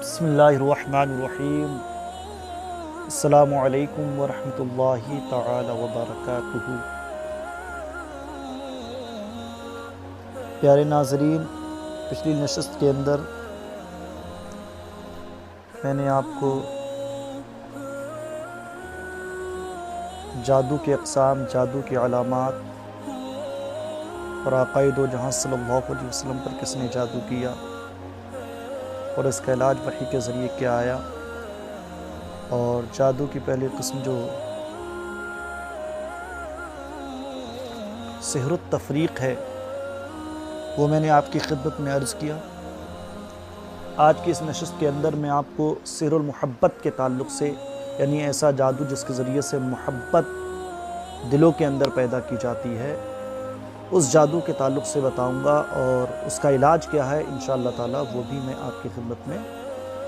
بسم اللہ الرحمن الرحیم۔ السلام علیکم ورحمۃ اللہ تعالی وبرکاتہ۔ پیارے ناظرین، پچھلی نشست کے اندر میں نے آپ کو جادو کے اقسام، جادو کی علامات اور آقائے دو جہاں صلی اللہ علیہ وسلم پر کس نے جادو کیا اور اس کا علاج وحی کے ذریعے کیا آیا، اور جادو کی پہلی قسم جو سحر التفریق ہے وہ میں نے آپ کی خدمت میں عرض کیا۔ آج کی اس نشست کے اندر میں آپ کو سحر المحبت کے تعلق سے، یعنی ایسا جادو جس کے ذریعے سے محبت دلوں کے اندر پیدا کی جاتی ہے، اس جادو کے تعلق سے بتاؤں گا، اور اس کا علاج کیا ہے انشاءاللہ تعالی وہ بھی میں آپ کی خدمت میں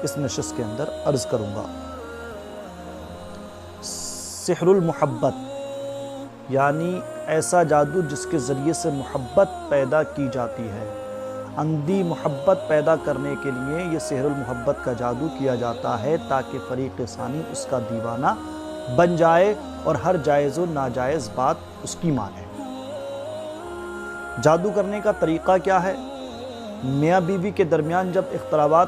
اس نشست کے اندر عرض کروں گا۔ سحر المحبت یعنی ایسا جادو جس کے ذریعے سے محبت پیدا کی جاتی ہے۔ اندھی محبت پیدا کرنے کے لیے یہ سحر المحبت کا جادو کیا جاتا ہے تاکہ فریق ثانی اس کا دیوانہ بن جائے اور ہر جائز و ناجائز بات اس کی مانے۔ جادو کرنے کا طریقہ کیا ہے؟ میاں بیوی کے درمیان جب اختلافات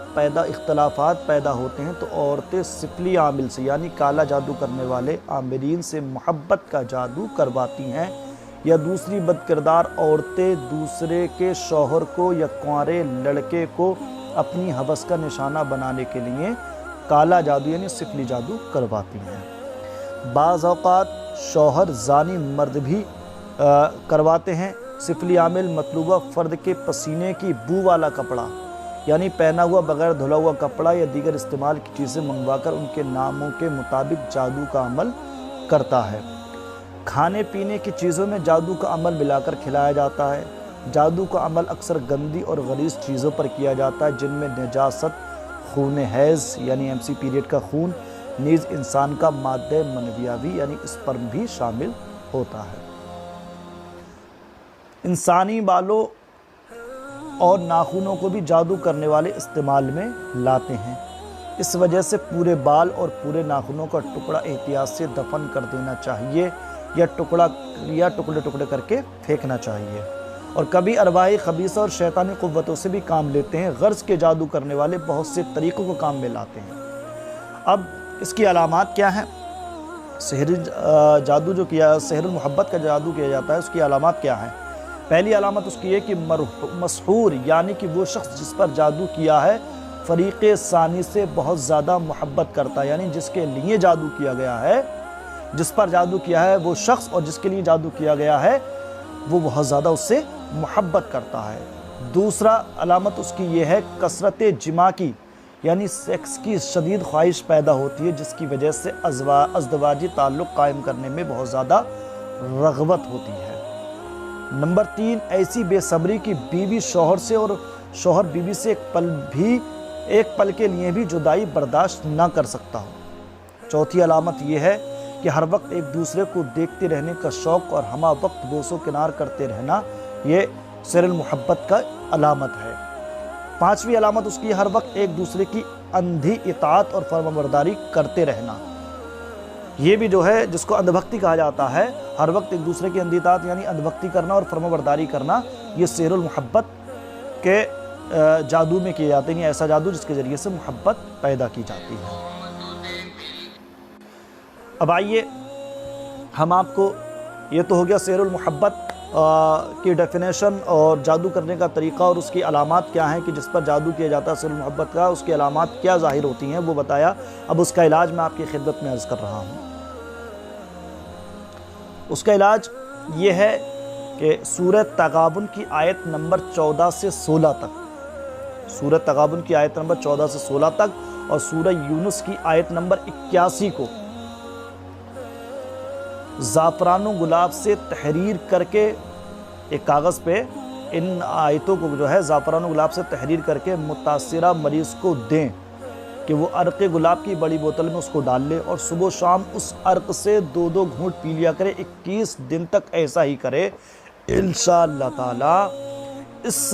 پیدا ہوتے ہیں تو عورتیں سفلی عامل سے، یعنی کالا جادو کرنے والے عاملین سے محبت کا جادو کرواتی ہیں، یا دوسری بد کردار عورتیں دوسرے کے شوہر کو یا کنوارے لڑکے کو اپنی ہوس کا نشانہ بنانے کے لیے کالا جادو یعنی سفلی جادو کرواتی ہیں۔ بعض اوقات شوہر زانی مرد بھی کرواتے ہیں۔ سفلی عامل مطلوبہ فرد کے پسینے کی بو والا کپڑا، یعنی پہنا ہوا بغیر دھلا ہوا کپڑا یا دیگر استعمال کی چیزیں منگوا کر ان کے ناموں کے مطابق جادو کا عمل کرتا ہے۔ کھانے پینے کی چیزوں میں جادو کا عمل ملا کر کھلایا جاتا ہے۔ جادو کا عمل اکثر گندی اور غلیظ چیزوں پر کیا جاتا ہے، جن میں نجاست، خون حیض یعنی MC پیریڈ کا خون، نیز انسان کا مادہ منویاوی یعنی اسپرم بھی شامل ہوتا ہے۔ انسانی بالوں اور ناخنوں کو بھی جادو کرنے والے استعمال میں لاتے ہیں۔ اس وجہ سے پورے بال اور پورے ناخنوں کا ٹکڑا احتیاط سے دفن کر دینا چاہیے یا ٹکڑے ٹکڑے کر کے پھینکنا چاہیے۔ اور کبھی ارواح خبیثہ اور شیطانی قوتوں سے بھی کام لیتے ہیں۔ غرض کے جادو کرنے والے بہت سے طریقوں کو کام میں لاتے ہیں۔ اب اس کی علامات کیا ہیں؟ سحر المحبت کا جادو کیا جاتا ہے، اس کی علامات کیا ہیں؟ پہلی علامت اس کی ہے کہ مسحور یعنی کہ وہ شخص جس پر جادو کیا ہے فریق ثانی سے بہت زیادہ محبت کرتا ہے، یعنی جس کے لیے جادو کیا گیا ہے، جس پر جادو کیا ہے وہ شخص اور جس کے لیے جادو کیا گیا ہے وہ بہت زیادہ اس سے محبت کرتا ہے۔ دوسرا علامت اس کی یہ ہے کثرت جماع کی، یعنی سیکس کی شدید خواہش پیدا ہوتی ہے، جس کی وجہ سے ازدواجی تعلق قائم کرنے میں بہت زیادہ رغبت ہوتی ہے۔ نمبر 3، ایسی بے صبری کی بیوی شوہر سے اور شوہر بیوی سے ایک پل کے لیے بھی جدائی برداشت نہ کر سکتا ہو۔ چوتھی علامت یہ ہے کہ ہر وقت ایک دوسرے کو دیکھتے رہنے کا شوق اور ہمہ وقت بوس و کنار کرتے رہنا، یہ سحر المحبت کا علامت ہے۔ پانچویں علامت اس کی ہر وقت ایک دوسرے کی اندھی اطاعت اور فرمانبرداری کرتے رہنا۔ یہ بھی جو ہے جس کو اندھبھکتی کہا جاتا ہے، ہر وقت ایک دوسرے کی اندھی اطاعت یعنی اندھبھکتی کرنا اور فرمانبرداری کرنا، یہ سحر المحبت کے جادو میں کیے جاتے ہیں، ایسا جادو جس کے ذریعے سے محبت پیدا کی جاتی ہے۔ اب آئیے ہم آپ کو، یہ تو ہو گیا سحر المحبت کی ڈیفینیشن اور جادو کرنے کا طریقہ اور اس کی علامات کیا ہیں کہ جس پر جادو کیا جاتا ہے سحر المحبت کا، اس کی علامات کیا ظاہر ہوتی ہیں وہ بتایا۔ اب اس کا علاج میں آپ کی خدمت میں عرض کر رہا ہوں۔ اس کا علاج یہ ہے کہ سورہ تغابن کی آیت نمبر 14 سے 16 تک، سورہ تغابن کی آیت نمبر 14 سے 16 تک اور سورہ یونس کی آیت نمبر 81 کو زعفران و گلاب سے تحریر کر کے ایک کاغذ پہ ان آیتوں کو جو ہے زعفران و گلاب سے تحریر کر کے متاثرہ مریض کو دیں کہ وہ عرق گلاب کی بڑی بوتل میں اس کو ڈال لے اور صبح و شام اس عرق سے 2 گھونٹ پی لیا کرے۔ 21 دن تک ایسا ہی کرے، انشاءاللہ تعالی اس